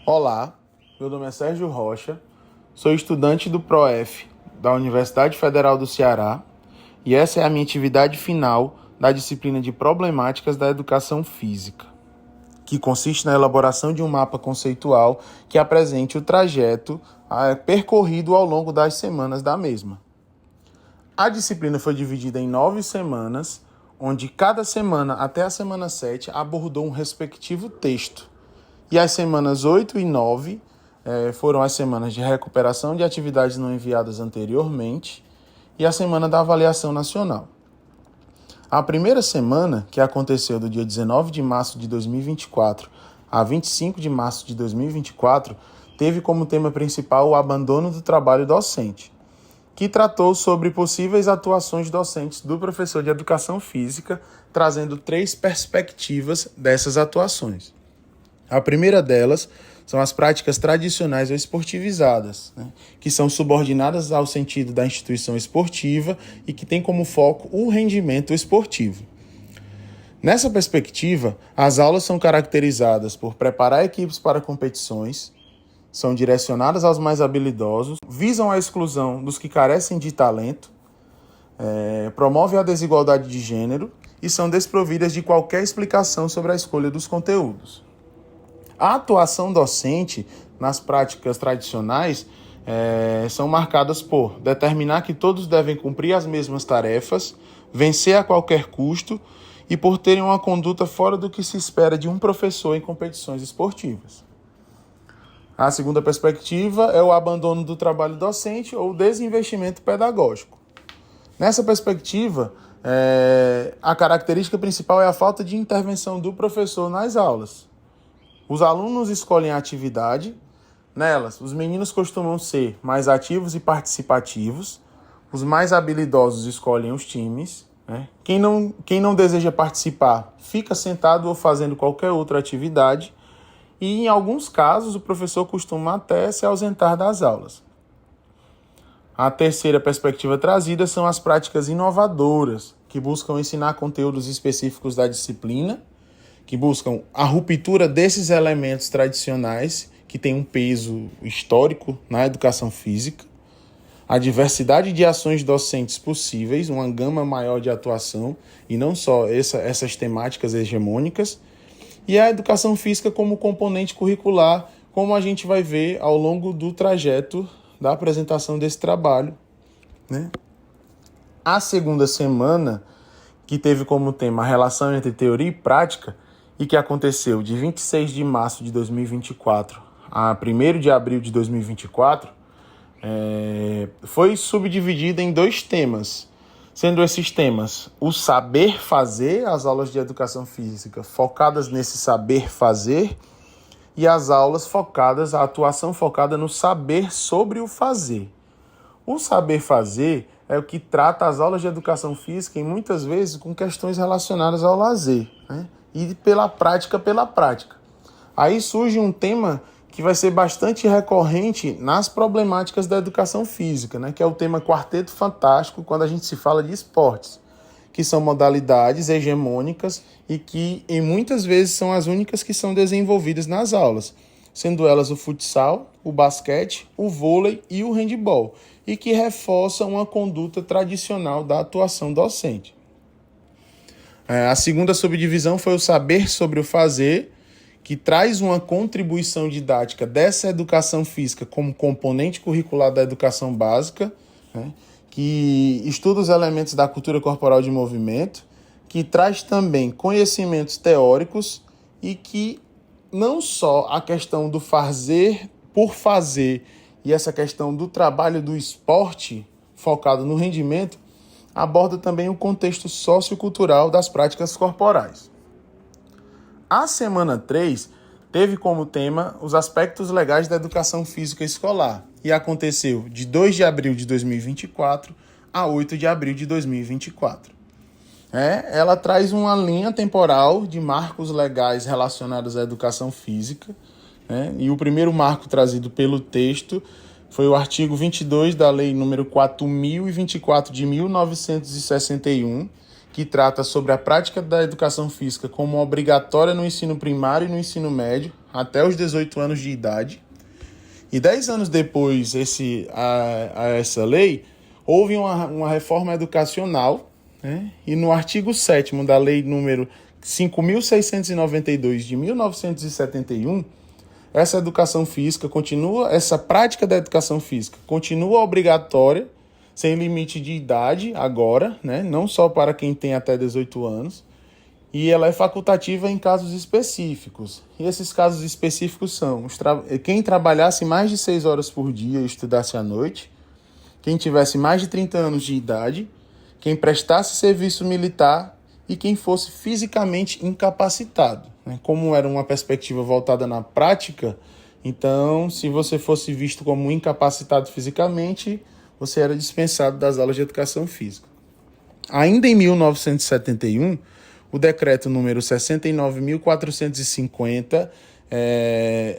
Olá, meu nome é Sérgio Rocha, sou estudante do PROEF da Universidade Federal do Ceará e essa é a minha atividade final da disciplina de Problemáticas da Educação Física, que consiste na elaboração de um mapa conceitual que apresente o trajeto percorrido ao longo das semanas da mesma. A disciplina foi dividida em 9 semanas, onde cada semana até a semana 7 abordou um respectivo texto. E as semanas 8 e 9 foram as semanas de recuperação de atividades não enviadas anteriormente e a semana da avaliação nacional. A primeira semana, que aconteceu do dia 19 de março de 2024 a 25 de março de 2024, teve como tema principal o abandono do trabalho docente, que tratou sobre possíveis atuações docentes do professor de educação física, trazendo 3 perspectivas dessas atuações. A primeira delas são as práticas tradicionais ou esportivizadas, que são subordinadas ao sentido da instituição esportiva e que têm como foco o rendimento esportivo. Nessa perspectiva, as aulas são caracterizadas por preparar equipes para competições, são direcionadas aos mais habilidosos, visam a exclusão dos que carecem de talento, promovem a desigualdade de gênero e são desprovidas de qualquer explicação sobre a escolha dos conteúdos. A atuação docente nas práticas tradicionais são marcadas por determinar que todos devem cumprir as mesmas tarefas, vencer a qualquer custo e por terem uma conduta fora do que se espera de um professor em competições esportivas. A segunda perspectiva é o abandono do trabalho docente ou desinvestimento pedagógico. Nessa perspectiva, a característica principal é a falta de intervenção do professor nas aulas. Os alunos escolhem a atividade. Nelas, os meninos costumam ser mais ativos e participativos. Os mais habilidosos escolhem os times. Quem não deseja participar fica sentado ou fazendo qualquer outra atividade. E, em alguns casos, o professor costuma até se ausentar das aulas. A terceira perspectiva trazida são as práticas inovadoras, que buscam ensinar conteúdos específicos da disciplina, que buscam a ruptura desses elementos tradicionais que têm um peso histórico na educação física, a diversidade de ações docentes possíveis, uma gama maior de atuação e não só essas temáticas hegemônicas, e a educação física como componente curricular, como a gente vai ver ao longo do trajeto da apresentação desse trabalho. A segunda semana, que teve como tema a relação entre teoria e prática, e que aconteceu de 26 de março de 2024 a 1º de abril de 2024, foi subdividida em 2 temas, sendo esses temas o saber fazer, as aulas de educação física focadas nesse saber fazer, e as aulas focadas, a atuação focada no saber sobre o fazer. O saber fazer é o que trata as aulas de educação física e muitas vezes com questões relacionadas ao lazer, e pela prática. Aí surge um tema que vai ser bastante recorrente nas problemáticas da educação física, que é o tema Quarteto Fantástico, quando a gente se fala de esportes, que são modalidades hegemônicas e que, em muitas vezes, são as únicas que são desenvolvidas nas aulas, sendo elas o futsal, o basquete, o vôlei e o handebol, e que reforçam uma conduta tradicional da atuação docente. A segunda subdivisão foi o saber sobre o fazer, que traz uma contribuição didática dessa educação física como componente curricular da educação básica, que estuda os elementos da cultura corporal de movimento, que traz também conhecimentos teóricos e que não só a questão do fazer por fazer e essa questão do trabalho do esporte focado no rendimento, aborda também o contexto sociocultural das práticas corporais. A semana 3 teve como tema os aspectos legais da educação física escolar e aconteceu de 2 de abril de 2024 a 8 de abril de 2024. Ela traz uma linha temporal de marcos legais relacionados à educação física, e o primeiro marco trazido pelo texto foi o artigo 22 da Lei nº 4.024 de 1961, que trata sobre a prática da educação física como obrigatória no ensino primário e no ensino médio, até os 18 anos de idade. E 10 anos depois a essa lei, houve uma reforma educacional, né? E no artigo 7º da lei número 5.692 de 1971, essa educação física continua, essa prática da educação física continua obrigatória, sem limite de idade agora, né? Não só para quem tem até 18 anos, e ela é facultativa em casos específicos. E esses casos específicos são quem trabalhasse mais de 6 horas por dia e estudasse à noite, quem tivesse mais de 30 anos de idade, quem prestasse serviço militar e quem fosse fisicamente incapacitado, né? Como era uma perspectiva voltada na prática, então, se você fosse visto como incapacitado fisicamente, você era dispensado das aulas de educação física. Ainda em 1971, o decreto número 69.450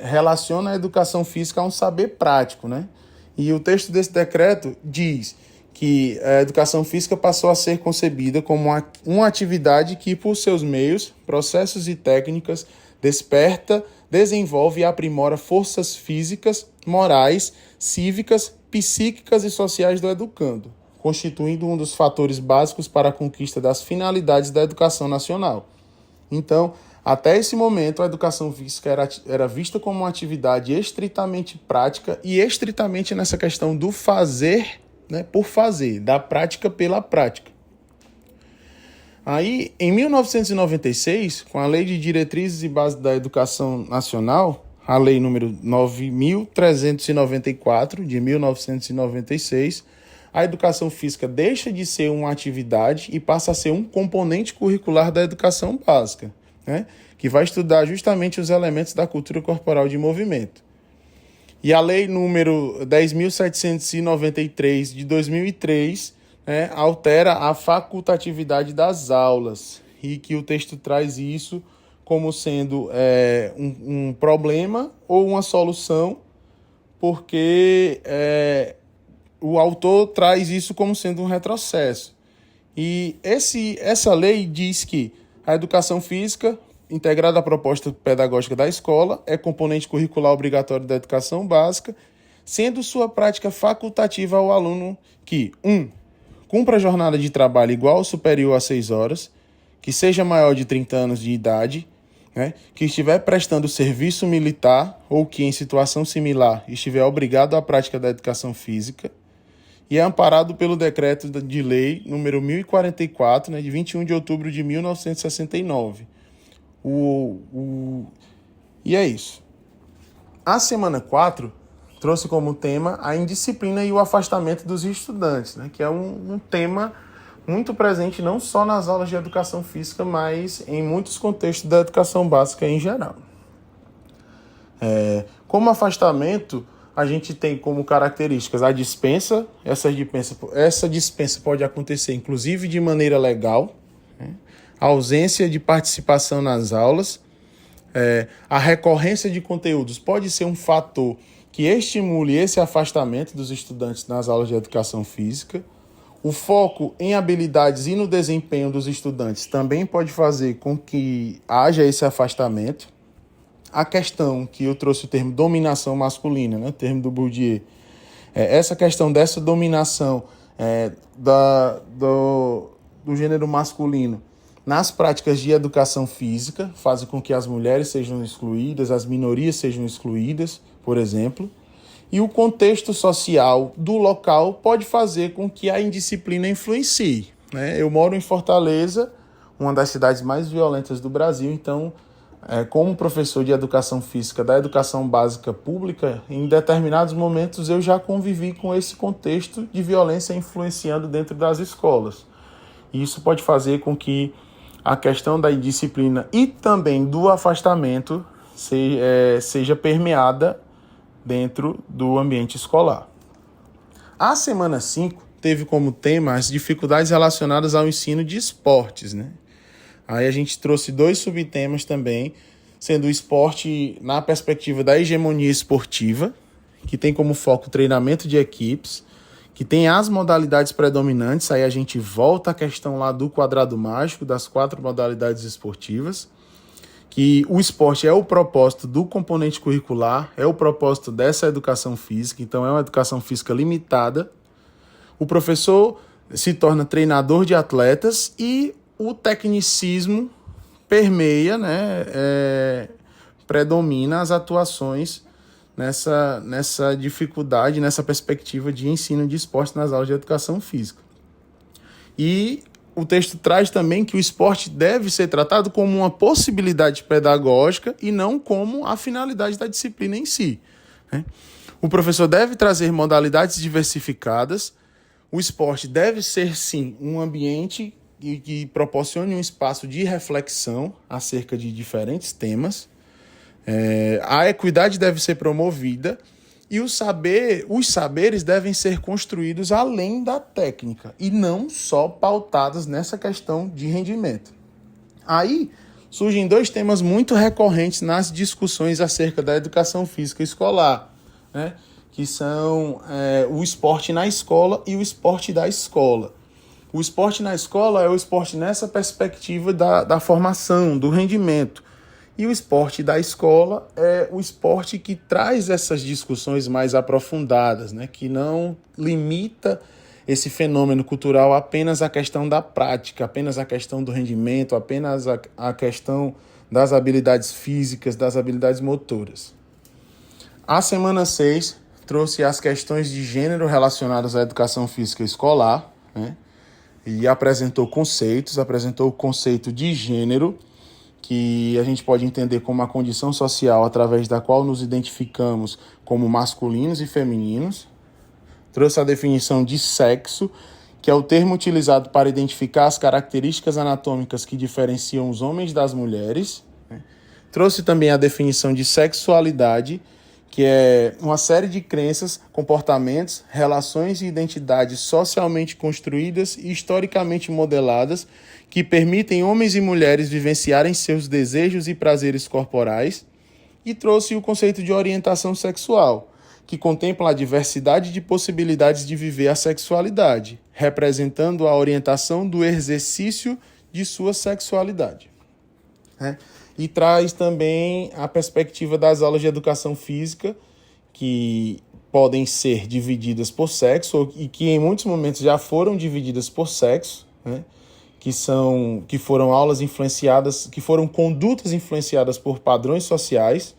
relaciona a educação física a um saber prático, né? E o texto desse decreto diz que a educação física passou a ser concebida como uma atividade que, por seus meios, processos e técnicas, desperta, desenvolve e aprimora forças físicas, morais, cívicas, psíquicas e sociais do educando, constituindo um dos fatores básicos para a conquista das finalidades da educação nacional. Então, até esse momento, a educação física era vista como uma atividade estritamente prática e estritamente nessa questão do fazer, né, por fazer, da prática pela prática. Aí, em 1996, com a Lei de Diretrizes e Bases da Educação Nacional, a Lei número 9.394, de 1996, a educação física deixa de ser uma atividade e passa a ser um componente curricular da educação básica, né? Que vai estudar justamente os elementos da cultura corporal de movimento. E a Lei número 10.793, de 2003, né, altera a facultatividade das aulas e que o texto traz isso como sendo um problema ou uma solução, porque o autor traz isso como sendo um retrocesso. E essa lei diz que a educação física, integrada à proposta pedagógica da escola, é componente curricular obrigatório da educação básica, sendo sua prática facultativa ao aluno que, 1. Cumpra a jornada de trabalho igual ou superior a 6 horas, que seja maior de 30 anos de idade, né, que estiver prestando serviço militar ou que, em situação similar, estiver obrigado à prática da educação física, e é amparado pelo decreto de lei número 1044, né, de 21 de outubro de 1969. E é isso. A semana 4 trouxe como tema a indisciplina e o afastamento dos estudantes, né, que é um tema muito presente não só nas aulas de educação física, mas em muitos contextos da educação básica em geral. Como afastamento, a gente tem como características a dispensa. Essa dispensa pode acontecer, inclusive, de maneira legal, né? A ausência de participação nas aulas, a recorrência de conteúdos pode ser um fator que estimule esse afastamento dos estudantes nas aulas de educação física. O foco em habilidades e no desempenho dos estudantes também pode fazer com que haja esse afastamento. A questão que eu trouxe o termo dominação masculina, né, o termo do Bourdieu, essa questão dessa dominação do gênero masculino nas práticas de educação física fazem com que as mulheres sejam excluídas, as minorias sejam excluídas, por exemplo. E o contexto social do local pode fazer com que a indisciplina influencie, né? Eu moro em Fortaleza, uma das cidades mais violentas do Brasil, então, como professor de educação física da educação básica pública, em determinados momentos eu já convivi com esse contexto de violência influenciando dentro das escolas. E isso pode fazer com que a questão da indisciplina e também do afastamento seja permeada dentro do ambiente escolar. A semana 5 teve como tema as dificuldades relacionadas ao ensino de esportes, né? Aí a gente trouxe 2 subtemas também, sendo o esporte na perspectiva da hegemonia esportiva, que tem como foco o treinamento de equipes, que tem as modalidades predominantes, aí a gente volta à questão lá do quadrado mágico, das 4 modalidades esportivas, que o esporte é o propósito do componente curricular, é o propósito dessa educação física, então é uma educação física limitada. O professor se torna treinador de atletas e o tecnicismo permeia, predomina as atuações nessa dificuldade, nessa perspectiva de ensino de esporte nas aulas de educação física. E o texto traz também que o esporte deve ser tratado como uma possibilidade pedagógica e não como a finalidade da disciplina em si. O professor deve trazer modalidades diversificadas. O esporte deve ser, sim, um ambiente que proporcione um espaço de reflexão acerca de diferentes temas. A equidade deve ser promovida e os saberes devem ser construídos além da técnica e não só pautados nessa questão de rendimento. Aí surgem dois temas muito recorrentes nas discussões acerca da educação física escolar, que são o esporte na escola e o esporte da escola. O esporte na escola é o esporte nessa perspectiva da formação, do rendimento. E o esporte da escola é o esporte que traz essas discussões mais aprofundadas, que não limita esse fenômeno cultural apenas à questão da prática, apenas à questão do rendimento, apenas à questão das habilidades físicas, das habilidades motoras. A semana 6 trouxe as questões de gênero relacionadas à educação física escolar, e apresentou o conceito de gênero, que a gente pode entender como a condição social através da qual nos identificamos como masculinos e femininos. Trouxe a definição de sexo, que é o termo utilizado para identificar as características anatômicas que diferenciam os homens das mulheres. Trouxe também a definição de sexualidade, que é uma série de crenças, comportamentos, relações e identidades socialmente construídas e historicamente modeladas que permitem homens e mulheres vivenciarem seus desejos e prazeres corporais. E trouxe o conceito de orientação sexual, que contempla a diversidade de possibilidades de viver a sexualidade, representando a orientação do exercício de sua sexualidade. E traz também a perspectiva das aulas de educação física, que podem ser divididas por sexo e que em muitos momentos já foram divididas por sexo, que foram aulas influenciadas, que foram condutas influenciadas por padrões sociais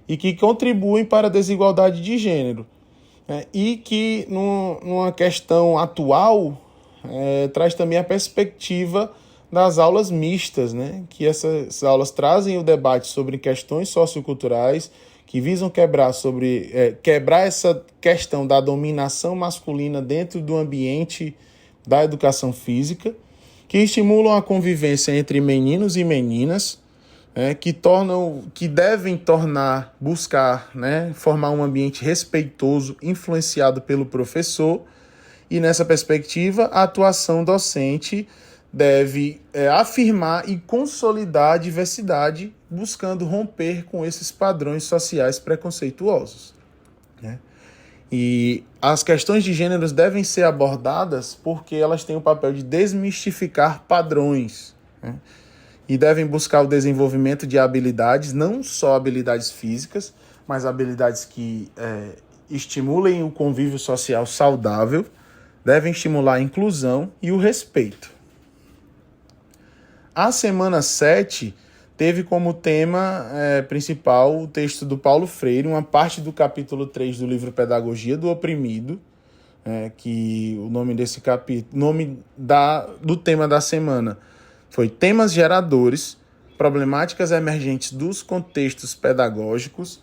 e que contribuem para a desigualdade de gênero. E que, numa questão atual, traz também a perspectiva das aulas mistas, que essas aulas trazem o debate sobre questões socioculturais que visam quebrar essa questão da dominação masculina dentro do ambiente da educação física, que estimulam a convivência entre meninos e meninas, que devem buscar formar um ambiente respeitoso, influenciado pelo professor, e nessa perspectiva a atuação docente deve afirmar e consolidar a diversidade, buscando romper com esses padrões sociais preconceituosos. E as questões de gêneros devem ser abordadas porque elas têm o papel de desmistificar padrões, e devem buscar o desenvolvimento de habilidades, não só habilidades físicas, mas habilidades que estimulem o convívio social saudável, devem estimular a inclusão e o respeito. A semana 7 teve como tema principal o texto do Paulo Freire, uma parte do capítulo 3 do livro Pedagogia do Oprimido, que o nome desse capítulo, do tema da semana foi Temas Geradores, Problemáticas Emergentes dos Contextos Pedagógicos.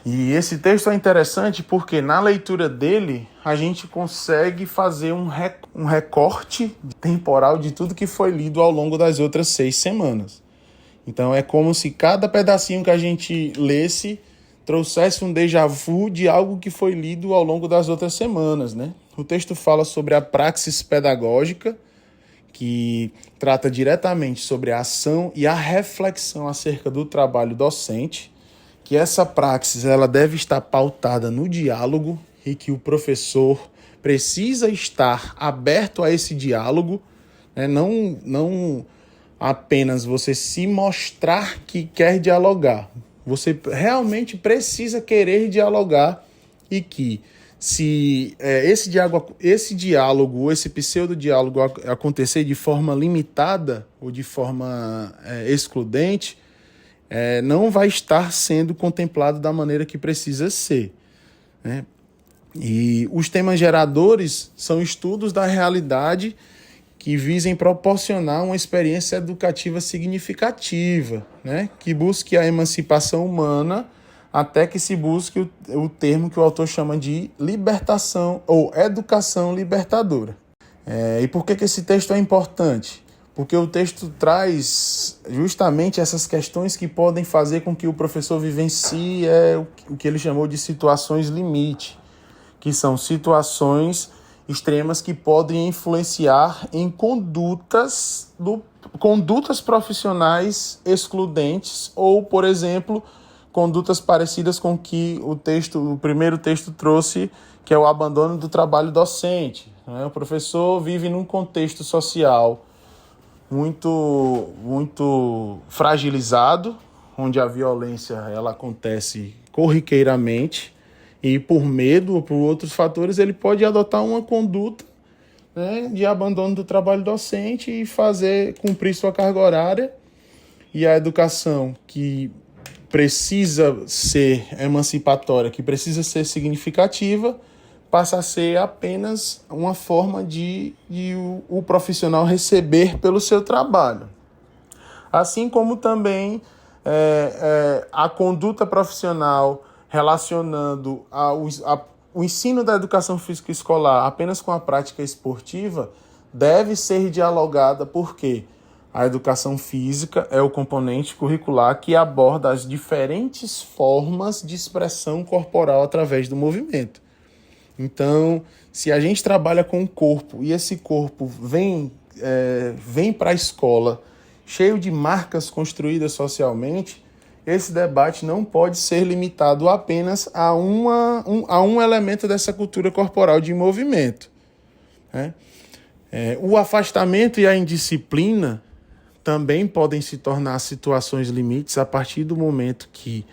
E esse texto é interessante porque na leitura dele a gente consegue fazer um recorte temporal de tudo que foi lido ao longo das outras 6 semanas. Então é como se cada pedacinho que a gente lesse trouxesse um déjà vu de algo que foi lido ao longo das outras semanas. O texto fala sobre a praxis pedagógica, que trata diretamente sobre a ação e a reflexão acerca do trabalho docente, que essa praxis ela deve estar pautada no diálogo e que o professor precisa estar aberto a esse diálogo, não apenas você se mostrar que quer dialogar. Você realmente precisa querer dialogar e que se esse diálogo, esse pseudo-diálogo acontecer de forma limitada ou de forma excludente, não vai estar sendo contemplado da maneira que precisa ser, né? E os temas geradores são estudos da realidade que visem proporcionar uma experiência educativa significativa, né? Que busque a emancipação humana até que se busque o termo que o autor chama de libertação ou educação libertadora. E por que esse texto é importante? Porque o texto traz justamente essas questões que podem fazer com que o professor vivencie o que ele chamou de situações limite, que são situações extremas que podem influenciar em condutas profissionais excludentes ou, por exemplo, condutas parecidas com que o primeiro texto trouxe, que é o abandono do trabalho docente, né? O professor vive num contexto social muito fragilizado, onde a violência ela acontece corriqueiramente, e por medo ou por outros fatores ele pode adotar uma conduta, né, de abandono do trabalho docente e cumprir sua carga horária. E a educação que precisa ser emancipatória, que precisa ser significativa, passa a ser apenas uma forma de o profissional receber pelo seu trabalho. Assim como também a conduta profissional relacionando o ensino da educação física escolar apenas com a prática esportiva deve ser dialogada, porque a educação física é o componente curricular que aborda as diferentes formas de expressão corporal através do movimento. Então, se a gente trabalha com o corpo e esse corpo vem para a escola cheio de marcas construídas socialmente, esse debate não pode ser limitado apenas a um elemento dessa cultura corporal de movimento, né? O afastamento e a indisciplina também podem se tornar situações limites a partir do momento que,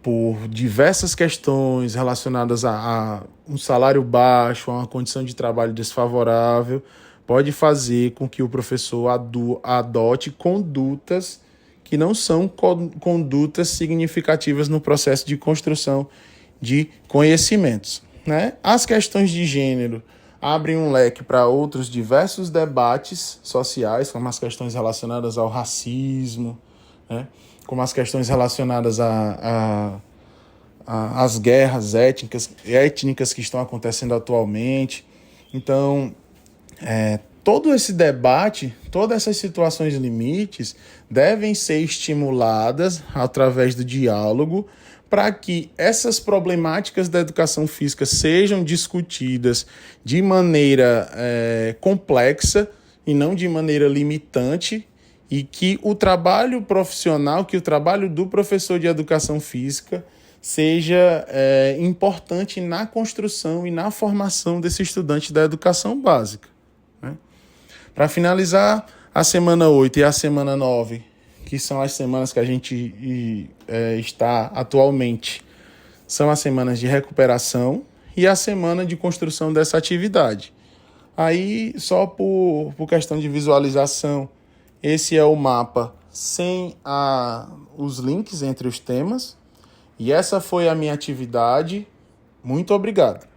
por diversas questões relacionadas a um salário baixo, a uma condição de trabalho desfavorável, pode fazer com que o professor adote condutas que não são condutas significativas no processo de construção de conhecimentos, né? As questões de gênero abrem um leque para outros diversos debates sociais, como as questões relacionadas ao racismo, né? Como as questões relacionadas às guerras étnicas que estão acontecendo atualmente. Então, todo esse debate, todas essas situações limites devem ser estimuladas através do diálogo para que essas problemáticas da educação física sejam discutidas de maneira complexa e não de maneira limitante, e que o trabalho profissional, que o trabalho do professor de educação física seja importante na construção e na formação desse estudante da educação básica, né? Para finalizar, a semana 8 e a semana 9, que são as semanas que a gente está atualmente, são as semanas de recuperação e a semana de construção dessa atividade. Aí, só por questão de visualização, esse é o mapa sem os links entre os temas. E essa foi a minha atividade. Muito obrigado.